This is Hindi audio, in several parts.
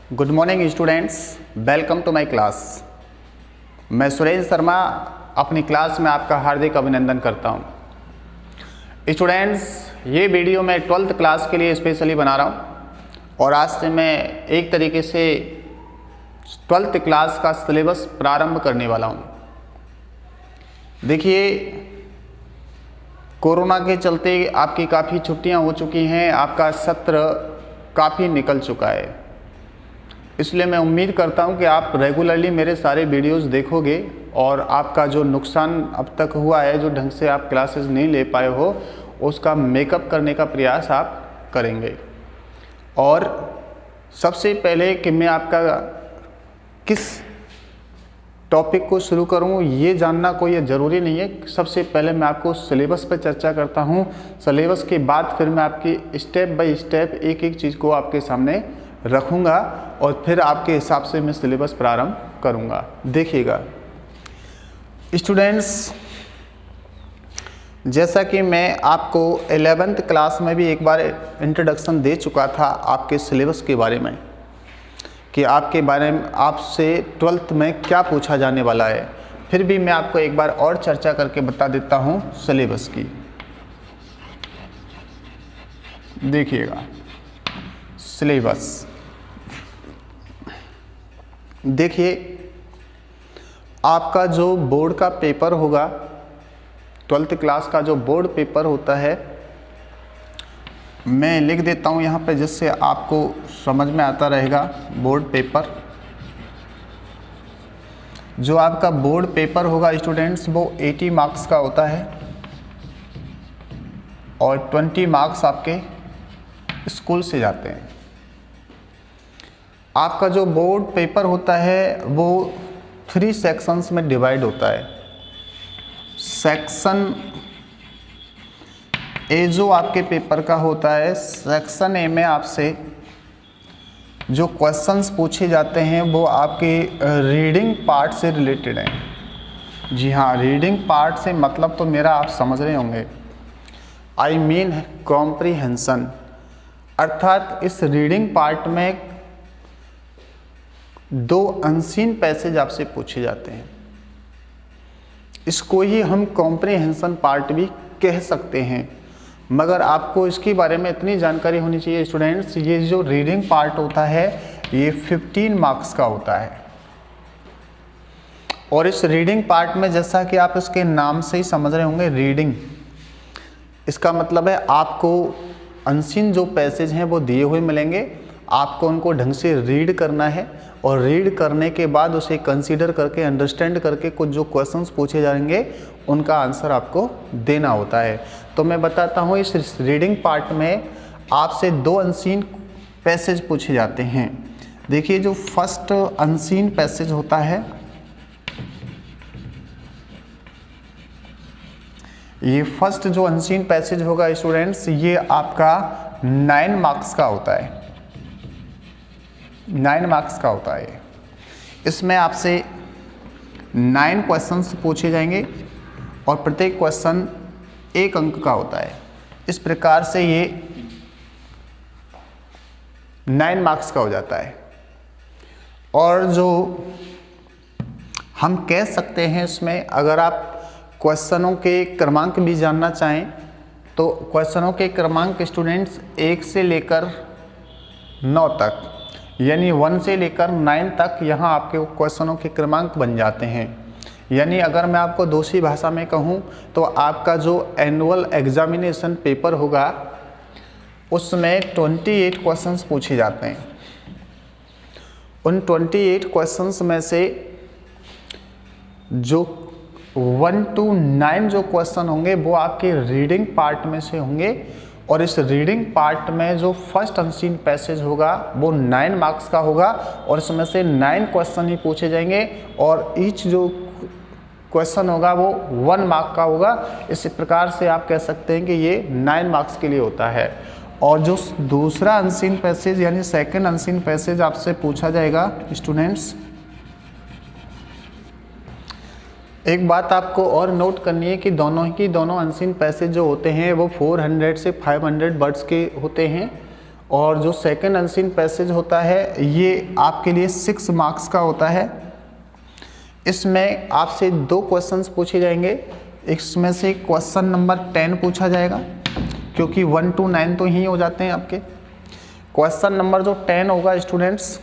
Good morning students, welcome to my class. मैं सुरेश शर्मा अपनी क्लास में आपका हार्दिक अभिनंदन करता हूं। स्टूडेंट्स, ये वीडियो मैं 12th क्लास के लिए स्पेशली बना रहा हूं और आज से मैं एक तरीके से 12th क्लास का सिलेबस प्रारंभ करने वाला हूं। देखिए, कोरोना के चलते आपकी काफ़ी छुट्टियां हो चुकी हैं, आपका सत्र काफ़ी निकल चुका है, इसलिए मैं उम्मीद करता हूं कि आप रेगुलरली मेरे सारे वीडियोस देखोगे और आपका जो नुकसान अब तक हुआ है, जो ढंग से आप क्लासेस नहीं ले पाए हो, उसका मेकअप करने का प्रयास आप करेंगे। और सबसे पहले कि मैं आपका किस टॉपिक को शुरू करूं ये जानना कोई ज़रूरी नहीं है। सबसे पहले मैं आपको सिलेबस पर चर्चा करता हूं, सिलेबस के बाद फिर मैं आपकी स्टेप बाय स्टेप एक एक चीज़ को आपके सामने रखूंगा और फिर आपके हिसाब से मैं सिलेबस प्रारंभ करूंगा। देखिएगा स्टूडेंट्स, जैसा कि मैं आपको 11th क्लास में भी एक बार इंट्रोडक्शन दे चुका था आपके सिलेबस के बारे में कि आपके बारे में आपसे 12th में क्या पूछा जाने वाला है। फिर भी मैं आपको एक बार और चर्चा करके बता देता हूं सिलेबस की। देखिएगा सिलेबस, देखिए आपका जो बोर्ड का पेपर होगा, 12th क्लास का जो बोर्ड पेपर होता है, मैं लिख देता हूँ यहाँ पे जिससे आपको समझ में आता रहेगा। बोर्ड पेपर, जो आपका बोर्ड पेपर होगा स्टूडेंट्स, वो 80 मार्क्स का होता है और 20 मार्क्स आपके स्कूल से जाते हैं। आपका जो बोर्ड पेपर होता है वो 3 सेक्शंस में डिवाइड होता है। सेक्शन ए जो आपके पेपर का होता है, सेक्शन ए में आपसे जो क्वेश्चंस पूछे जाते हैं वो आपके रीडिंग पार्ट से रिलेटेड हैं। जी हाँ, रीडिंग पार्ट से मतलब तो मेरा आप समझ रहे होंगे, आई मीन कॉम्प्रिहेंशन। अर्थात इस रीडिंग पार्ट में 2 अनसीन पैसेज आपसे पूछे जाते हैं। इसको ही हम कॉम्प्रिहेंशन पार्ट भी कह सकते हैं, मगर आपको इसके बारे में इतनी जानकारी होनी चाहिए स्टूडेंट्स, ये जो रीडिंग पार्ट होता है ये 15 मार्क्स का होता है। और इस रीडिंग पार्ट में, जैसा कि आप इसके नाम से ही समझ रहे होंगे, रीडिंग, इसका मतलब है आपको अनसीन जो पैसेज हैं वो दिए हुए मिलेंगे, आपको उनको ढंग से रीड करना है और रीड करने के बाद उसे कंसीडर करके, अंडरस्टैंड करके कुछ जो क्वेश्चंस पूछे जाएंगे उनका आंसर आपको देना होता है। तो मैं बताता हूँ, इस रीडिंग पार्ट में आपसे 2 अनसीन पैसेज पूछे जाते हैं। देखिए, जो फर्स्ट अनसीन पैसेज होता है, ये फर्स्ट जो अनसीन पैसेज होगा स्टूडेंट्स, ये आपका 9 मार्क्स का होता है। 9 मार्क्स का होता है। इसमें आपसे 9 क्वेश्चंस पूछे जाएंगे और प्रत्येक क्वेश्चन 1 अंक का होता है। इस प्रकार से ये 9 मार्क्स का हो जाता है। और जो हम कह सकते हैं इसमें, अगर आप क्वेश्चनों के क्रमांक भी जानना चाहें तो क्वेश्चनों के क्रमांक स्टूडेंट्स 1 से लेकर 9 तक, यानी 1 से लेकर 9 तक यहाँ आपके क्वेश्चनों के क्रमांक बन जाते हैं। यानी अगर मैं आपको दूसरी भाषा में कहूँ तो आपका जो एनुअल एग्जामिनेशन पेपर होगा उसमें 28 क्वेश्चंस पूछे जाते हैं। उन 28 क्वेश्चंस में से जो 1 to 9 जो क्वेश्चन होंगे वो आपके रीडिंग पार्ट में से होंगे। और इस रीडिंग पार्ट में जो फर्स्ट अनसीन पैसेज होगा वो 9 मार्क्स का होगा और इसमें से 9 क्वेश्चन ही पूछे जाएंगे और ईच जो क्वेश्चन होगा वो 1 मार्क का होगा। इस प्रकार से आप कह सकते हैं कि ये 9 मार्क्स के लिए होता है। और जो दूसरा अनसीन पैसेज यानी सेकंड अनसीन पैसेज आपसे पूछा जाएगा स्टूडेंट्स, एक बात आपको और नोट करनी है कि दोनों अनसीन पैसेज जो होते हैं वो 400 से 500 वर्ड्स के होते हैं और जो सेकंड अनसीन पैसेज होता है ये आपके लिए 6 मार्क्स का होता है। इसमें आपसे 2 क्वेश्चंस पूछे जाएंगे। इसमें से क्वेश्चन नंबर 10 पूछा जाएगा, क्योंकि 1 to 9 तो ही हो जाते हैं आपके। क्वेश्चन नंबर जो 10 होगा स्टूडेंट्स,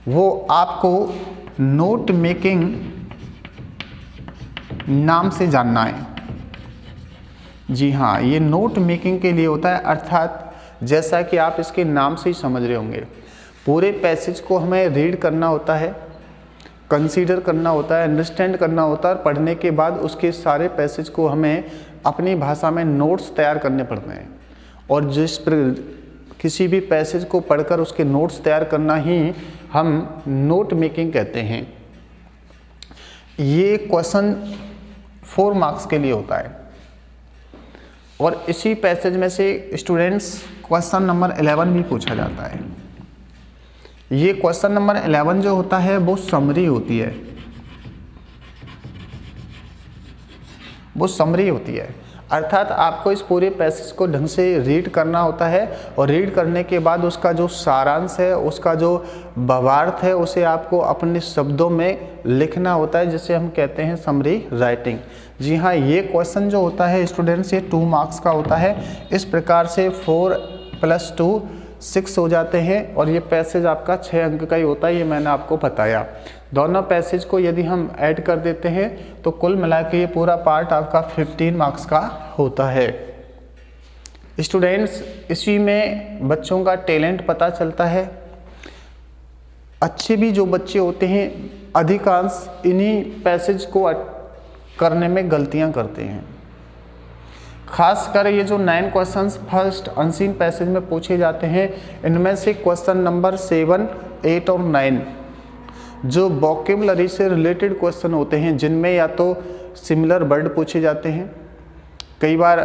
वो आपको नोट मेकिंग नाम से जानना है। जी हाँ, ये नोट मेकिंग के लिए होता है, अर्थात जैसा कि आप इसके नाम से ही समझ रहे होंगे, पूरे पैसेज को हमें रीड करना होता है, कंसीडर करना होता है, अंडरस्टैंड करना होता है, और पढ़ने के बाद उसके सारे पैसेज को हमें अपनी भाषा में नोट्स तैयार करने पड़ते हैं। और किसी भी पैसेज को पढ़कर उसके नोट्स तैयार करना ही हम नोट मेकिंग कहते हैं। ये क्वेश्चन 4 मार्क्स के लिए होता है। और इसी पैसेज में से स्टूडेंट्स क्वेश्चन नंबर 11 भी पूछा जाता है। ये क्वेश्चन नंबर 11 जो होता है वो समरी होती है, वो समरी होती है, अर्थात आपको इस पूरे पैसेज को ढंग से रीड करना होता है, और रीड करने के बाद उसका जो सारांश है, उसका जो भावार्थ है, उसे आपको अपने शब्दों में लिखना होता है, जिसे हम कहते हैं समरी राइटिंग। जी हाँ, ये क्वेश्चन जो होता है स्टूडेंट्स ये 2 मार्क्स का होता है। इस प्रकार से 4 + 2 6 हो जाते हैं, और ये पैसेज आपका 6 अंक का ही होता है, ये मैंने आपको बताया। दोनों पैसेज को यदि हम ऐड कर देते हैं तो कुल मिला के ये पूरा पार्ट आपका 15 मार्क्स का होता है। स्टूडेंट्स, इसी में बच्चों का टैलेंट पता चलता है। अच्छे भी जो बच्चे होते हैं अधिकांश इन्हीं पैसेज को करने में गलतियां करते हैं। खासकर ये जो 9 क्वेश्चंस फर्स्ट अनसीन पैसेज में पूछे जाते हैं, इनमें से क्वेश्चन नंबर 7, 8 और 9 जो वोकैबुलरी से रिलेटेड क्वेश्चन होते हैं, जिनमें या तो सिमिलर वर्ड पूछे जाते हैं, कई बार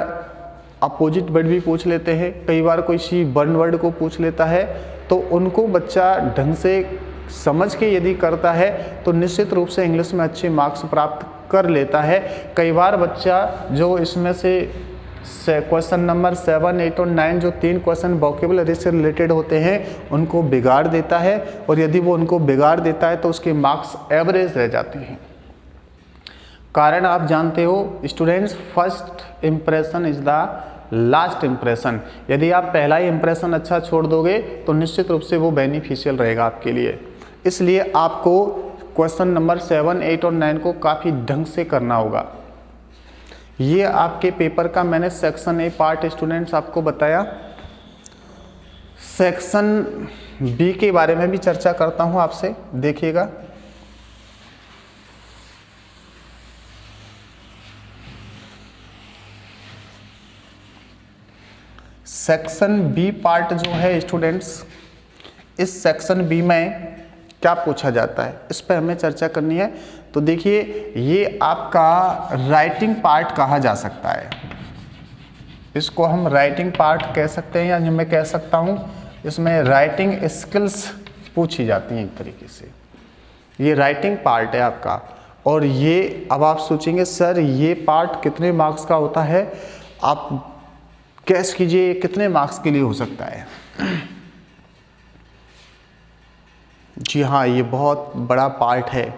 अपोजिट वर्ड भी पूछ लेते हैं, कई बार कोई सी वन वर्ड को पूछ लेता है, तो उनको बच्चा ढंग से समझ के यदि करता है तो निश्चित रूप से इंग्लिश में अच्छे मार्क्स प्राप्त कर लेता है। कई बार बच्चा जो इसमें से क्वेश्चन नंबर 7, 8 और 9 जो 3 क्वेश्चन वोकैबुलरी से रिलेटेड होते हैं उनको बिगाड़ देता है, और यदि वो उनको बिगाड़ देता है तो उसके मार्क्स एवरेज रह जाते हैं। कारण आप जानते हो students, first impression is the last impression. यदि आप पहला ही इम्प्रेशन अच्छा छोड़ दोगे तो निश्चित रूप से वो बेनिफिशियल रहेगा आपके लिए। इसलिए आपको क्वेश्चन नंबर 7, 8 और 9 को काफ़ी ढंग से करना होगा। ये आपके पेपर का मैंने सेक्शन ए पार्ट स्टूडेंट्स आपको बताया। सेक्शन बी के बारे में भी चर्चा करता हूं आपसे, देखिएगा। सेक्शन बी पार्ट जो है स्टूडेंट्स, इस सेक्शन बी में क्या पूछा जाता है इस पर हमें चर्चा करनी है। तो देखिए, ये आपका राइटिंग पार्ट कहा जा सकता है। इसको हम राइटिंग पार्ट कह सकते हैं, या मैं कह सकता हूँ इसमें राइटिंग स्किल्स पूछी जाती हैं एक तरीके से। ये राइटिंग पार्ट है आपका। और ये अब आप सोचेंगे सर ये पार्ट कितने मार्क्स का होता है, आप गैस कीजिए कितने मार्क्स के लिए हो सकता है। जी हाँ, ये बहुत बड़ा पार्ट है।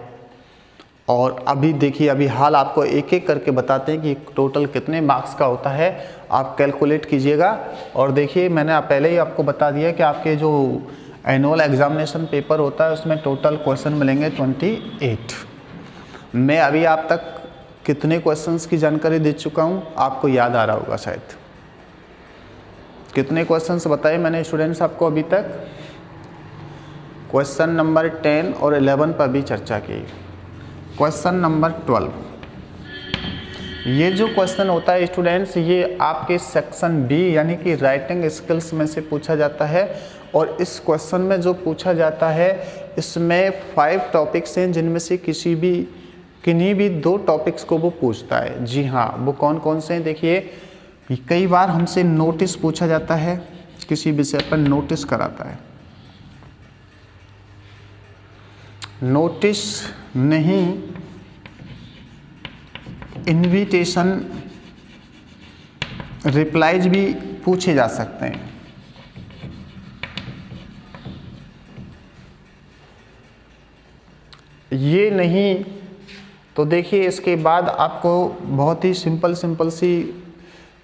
और अभी देखिए, अभी हाल आपको एक एक करके बताते हैं कि टोटल कितने मार्क्स का होता है। आप कैलकुलेट कीजिएगा। और देखिए, मैंने पहले ही आपको बता दिया कि आपके जो एनुअल एग्जामिनेशन पेपर होता है उसमें टोटल क्वेश्चन मिलेंगे 28। मैं अभी आप तक कितने क्वेश्चंस की जानकारी दे चुका हूँ आपको याद आ रहा होगा शायद। कितने क्वेश्चंस बताए मैंने स्टूडेंट्स आपको अभी तक? क्वेश्चन नंबर 10 और 11 पर भी चर्चा की। क्वेश्चन नंबर 12, ये जो क्वेश्चन होता है स्टूडेंट्स, ये आपके सेक्शन बी यानी कि राइटिंग स्किल्स में से पूछा जाता है। और इस क्वेश्चन में जो पूछा जाता है इसमें 5 टॉपिक्स हैं, जिनमें से किन्हीं भी 2 टॉपिक्स को वो पूछता है। जी हाँ, वो कौन कौन से हैं देखिए। कई बार हमसे नोटिस पूछा जाता है, किसी विषय पर नोटिस कराता है। नोटिस नहीं, इनविटेशन रिप्लाईज भी पूछे जा सकते हैं। ये नहीं तो देखिए इसके बाद आपको बहुत ही सिंपल सी,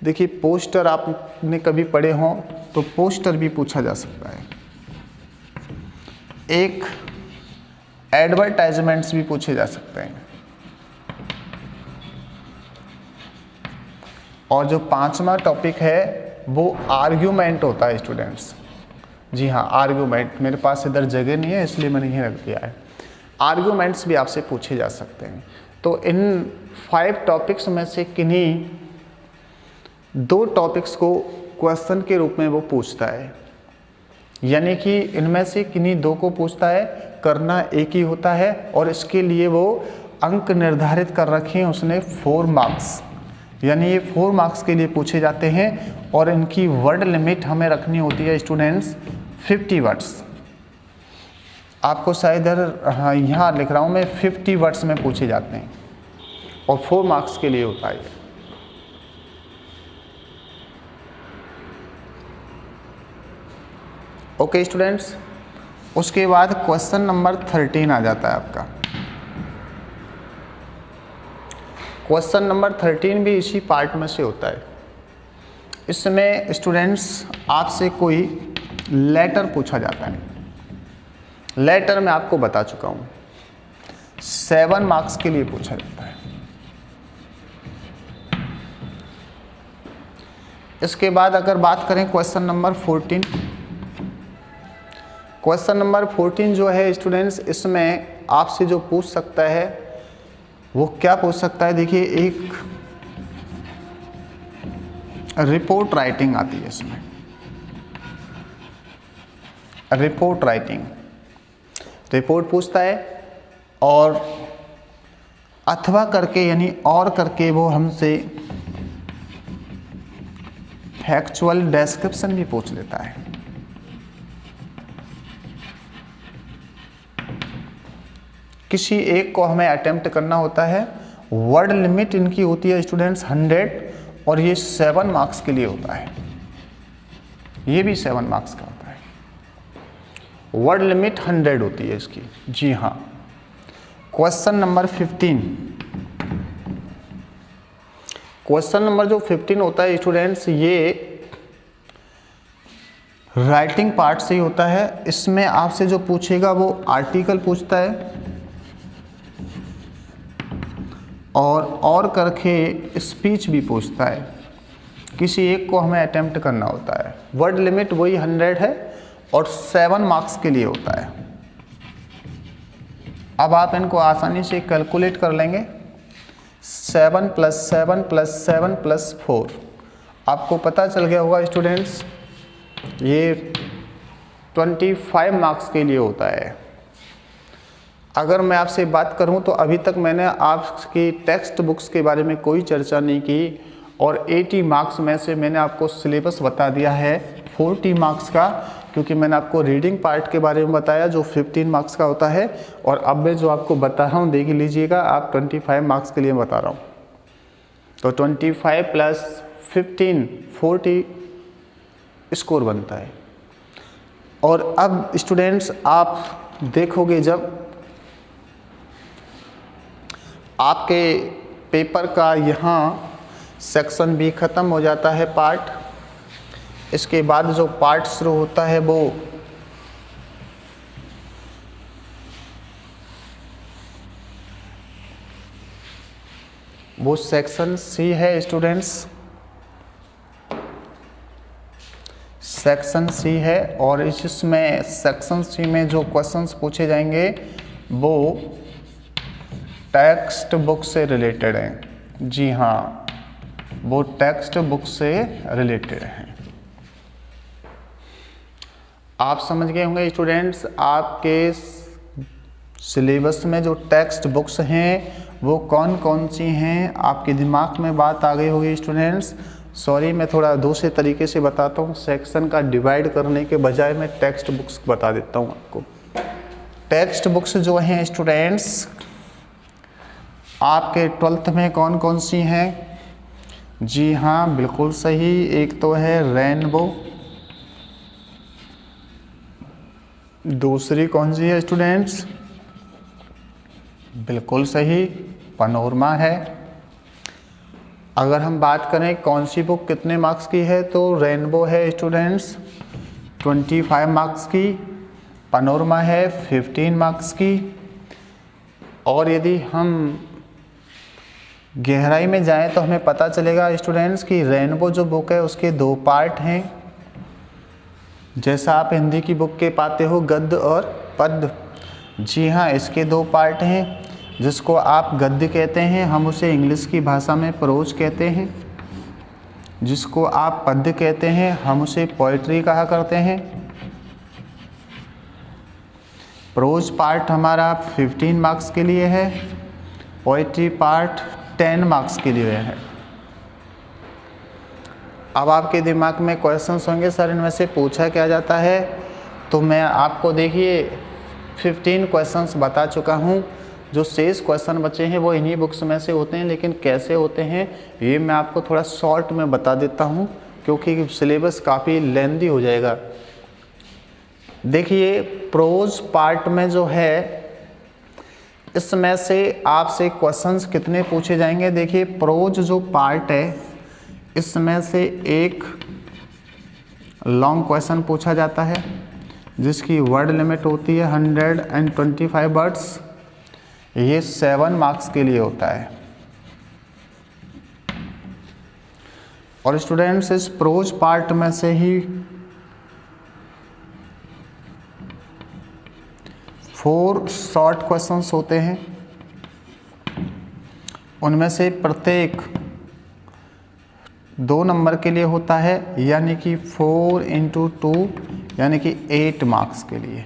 देखिए पोस्टर आपने कभी पढ़े हों तो पोस्टर भी पूछा जा सकता है, एक एडवर्टाइजमेंट्स भी पूछे जा सकते हैं। और जो 5वां टॉपिक है वो आर्ग्यूमेंट होता है स्टूडेंट्स। जी हाँ, आर्ग्यूमेंट, मेरे पास इधर जगह नहीं है इसलिए मैंने यहीं रख दिया है। आर्ग्यूमेंट्स भी आपसे पूछे जा सकते हैं। तो इन 5 टॉपिक्स में से किन्हीं 2 टॉपिक्स को क्वेश्चन के रूप में वो पूछता है, यानी कि इनमें से किन्हीं 2 को पूछता है, करना एक ही होता है और इसके लिए वो अंक निर्धारित कर रखे हैं उसने 4 मार्क्स, यानी ये 4 मार्क्स के लिए पूछे जाते हैं। और इनकी वर्ड लिमिट हमें रखनी होती है स्टूडेंट्स 50 वर्ड्स। आपको शायद हाँ यहाँ लिख रहा हूँ मैं, 50 वर्ड्स में पूछे जाते हैं और 4 मार्क्स के लिए होता है। ओके स्टूडेंट्स, उसके बाद क्वेश्चन नंबर 13 आ जाता है आपका। क्वेश्चन नंबर 13 भी इसी पार्ट में से होता है। इसमें स्टूडेंट्स आपसे कोई लेटर पूछा जाता है। लेटर मैं आपको बता चुका हूँ 7 मार्क्स के लिए पूछा जाता है। इसके बाद अगर बात करें क्वेश्चन नंबर 14, क्वेश्चन नंबर 14 जो है स्टूडेंट्स, इसमें आपसे जो पूछ सकता है वो क्या पूछ सकता है, देखिए एक रिपोर्ट राइटिंग आती है इसमें, रिपोर्ट राइटिंग, रिपोर्ट पूछता है और अथवा करके यानी और करके वो हमसे फैक्चुअल डिस्क्रिप्शन भी पूछ लेता है। किसी एक को हमें अटेम्प्ट करना होता है। वर्ड लिमिट इनकी होती है स्टूडेंट्स 100 और ये 7 मार्क्स के लिए होता है, ये भी 7 मार्क्स का होता है। वर्ड लिमिट 100 होती है इसकी। जी हाँ, क्वेश्चन नंबर 15, क्वेश्चन नंबर जो 15 होता है स्टूडेंट्स, ये राइटिंग पार्ट से ही होता है। इसमें आपसे जो पूछेगा वो आर्टिकल पूछता है और करके स्पीच भी पूछता है। किसी एक को हमें अटेम्प्ट करना होता है। वर्ड लिमिट वही 100 है और 7 मार्क्स के लिए होता है। अब आप इनको आसानी से कैलकुलेट कर लेंगे। 7 + 7 + 7 + 4, आपको पता चल गया होगा स्टूडेंट्स, ये 25 मार्क्स के लिए होता है। अगर मैं आपसे बात करूं तो अभी तक मैंने आपकी टेक्स्ट बुक्स के बारे में कोई चर्चा नहीं की और 80 मार्क्स में से मैंने आपको सिलेबस बता दिया है 40 मार्क्स का, क्योंकि मैंने आपको रीडिंग पार्ट के बारे में बताया जो 15 मार्क्स का होता है। और अब मैं जो आपको बता रहा हूँ देख लीजिएगा, आप 25 मार्क्स के लिए बता रहा हूँ। तो 25 + 15 40 स्कोर बनता है। और अब स्टूडेंट्स आप देखोगे जब आपके पेपर का यहाँ सेक्शन बी ख़त्म हो जाता है पार्ट, इसके बाद जो पार्ट शुरू होता है वो सेक्शन सी है स्टूडेंट्स, सेक्शन सी है। और इसमें सेक्शन सी में जो क्वेश्चंस पूछे जाएंगे वो टेक्स्ट बुक से रिलेटेड हैं। जी हाँ, वो टेक्स्ट बुक से रिलेटेड हैं। आप समझ गए होंगे स्टूडेंट्स, आपके सिलेबस में जो टेक्स्ट बुक्स हैं वो कौन कौन सी हैं, आपके दिमाग में बात आ गई होगी स्टूडेंट्स। सॉरी, मैं थोड़ा दूसरे तरीके से बताता हूँ, सेक्शन का डिवाइड करने के बजाय मैं टेक्स्ट बुक्स बता देता हूँ आपको। टेक्स्ट बुक्स जो हैं स्टूडेंट्स आपके 12th में कौन कौन सी हैं? जी हाँ, बिल्कुल सही, एक तो है रेनबो, दूसरी कौन सी है स्टूडेंट्स? बिल्कुल सही, पनोरमा है। अगर हम बात करें कौन सी बुक कितने मार्क्स की है, तो रेनबो है स्टूडेंट्स 25 मार्क्स की, पनोरमा है 15 मार्क्स की। और यदि हम गहराई में जाएं तो हमें पता चलेगा स्टूडेंट्स कि रेनबो जो बुक है उसके 2 पार्ट हैं। जैसा आप हिंदी की बुक के पाते हो गद्य और पद्य, जी हाँ, इसके 2 पार्ट हैं। जिसको आप गद्य कहते हैं हम उसे इंग्लिश की भाषा में प्रोज कहते हैं, जिसको आप पद्य कहते हैं हम उसे पोइट्री कहा करते हैं। प्रोज पार्ट हमारा 15 मार्क्स के लिए है, पोइट्री पार्ट 10 मार्क्स के लिए है। अब आपके दिमाग में क्वेश्चंस होंगे, सर इनमें से पूछा क्या जाता है? तो मैं आपको देखिए 15 क्वेश्चंस बता चुका हूँ। जो शेष क्वेश्चन बचे हैं वो इन्हीं बुक्स में से होते हैं, लेकिन कैसे होते हैं ये मैं आपको थोड़ा शॉर्ट में बता देता हूँ, क्योंकि सिलेबस काफ़ी लेंदी हो जाएगा। देखिए प्रोज पार्ट में जो है इसमें से आपसे क्वेश्चंस कितने पूछे जाएंगे? देखिए प्रोज जो पार्ट है इसमें से एक लॉन्ग क्वेश्चन पूछा जाता है जिसकी वर्ड लिमिट होती है 125 वर्ड्स। ये 7 मार्क्स के लिए होता है। और स्टूडेंट्स इस प्रोज पार्ट में से ही 4 शॉर्ट क्वेश्चंस होते हैं। उनमें से प्रत्येक 2 नंबर के लिए होता है, यानी कि 4 × 2 यानी कि 8 मार्क्स के लिए।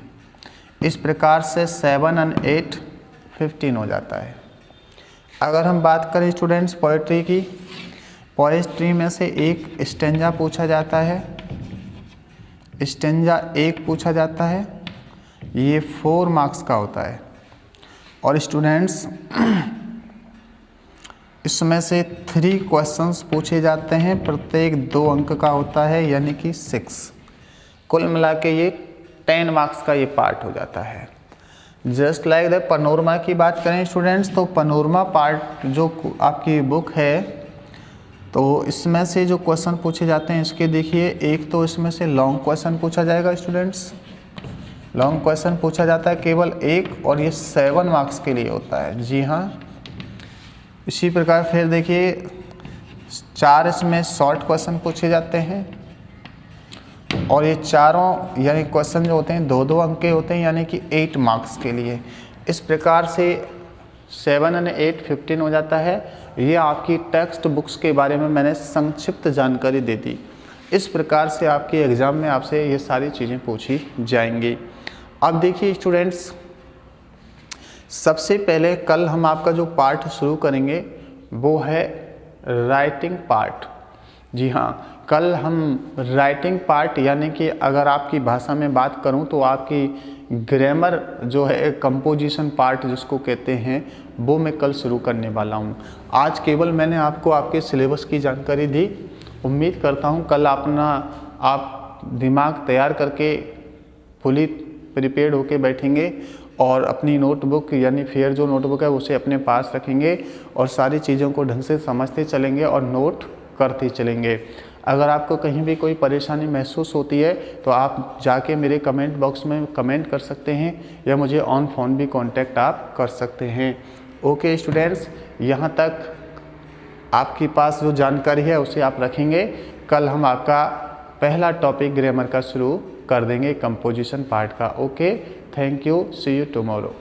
इस प्रकार से 7 और 8 15 हो जाता है। अगर हम बात करें स्टूडेंट्स पोइट्री की, पोइट्री में से एक स्टेंजा पूछा जाता है, स्टेंजा 1 पूछा जाता है, ये 4 मार्क्स का होता है। और स्टूडेंट्स इसमें से 3 क्वेश्चंस पूछे जाते हैं, प्रत्येक 2 अंक का होता है, यानी कि 6। कुल मिला के ये 10 मार्क्स का ये पार्ट हो जाता है। जस्ट लाइक द पनोरमा की बात करें स्टूडेंट्स, तो पनोरमा पार्ट जो आपकी बुक है तो इसमें से जो क्वेश्चन पूछे जाते हैं इसके देखिए, एक तो इसमें से लॉन्ग क्वेश्चन पूछा जाएगा स्टूडेंट्स, लॉन्ग क्वेश्चन पूछा जाता है केवल एक, और ये 7 मार्क्स के लिए होता है। जी हाँ, इसी प्रकार फिर देखिए 4 इसमें शॉर्ट क्वेश्चन पूछे जाते हैं, और ये चारों यानी क्वेश्चन जो होते हैं 2-2 अंक के होते हैं, यानी कि 8 मार्क्स के लिए। इस प्रकार से 7 और 8 15 हो जाता है। ये आपकी टेक्स्ट बुक्स के बारे में मैंने संक्षिप्त जानकारी दे दी। इस प्रकार से आपके एग्ज़ाम में आपसे ये सारी चीज़ें पूछी जाएंगी। अब देखिए स्टूडेंट्स, सबसे पहले कल हम आपका जो पार्ट शुरू करेंगे वो है राइटिंग पार्ट। जी हाँ, कल हम राइटिंग पार्ट यानी कि अगर आपकी भाषा में बात करूं तो आपकी ग्रामर जो है कंपोजिशन पार्ट जिसको कहते हैं, वो मैं कल शुरू करने वाला हूं। आज केवल मैंने आपको आपके सिलेबस की जानकारी दी। उम्मीद करता हूं कल आप दिमाग तैयार करके फुली प्रिपेयर्ड होके बैठेंगे और अपनी नोटबुक यानी फेयर जो नोटबुक है उसे अपने पास रखेंगे और सारी चीज़ों को ढंग से समझते चलेंगे और नोट करते चलेंगे। अगर आपको कहीं भी कोई परेशानी महसूस होती है तो आप जाके मेरे कमेंट बॉक्स में कमेंट कर सकते हैं या मुझे ऑन फ़ोन भी कांटेक्ट आप कर सकते हैं। ओके स्टूडेंट्स, यहाँ तक आपके पास जो जानकारी है उसे आप रखेंगे। कल हम आपका पहला टॉपिक ग्रामर का शुरू कर देंगे, कंपोजिशन पार्ट का। Okay, thank you, see you tomorrow.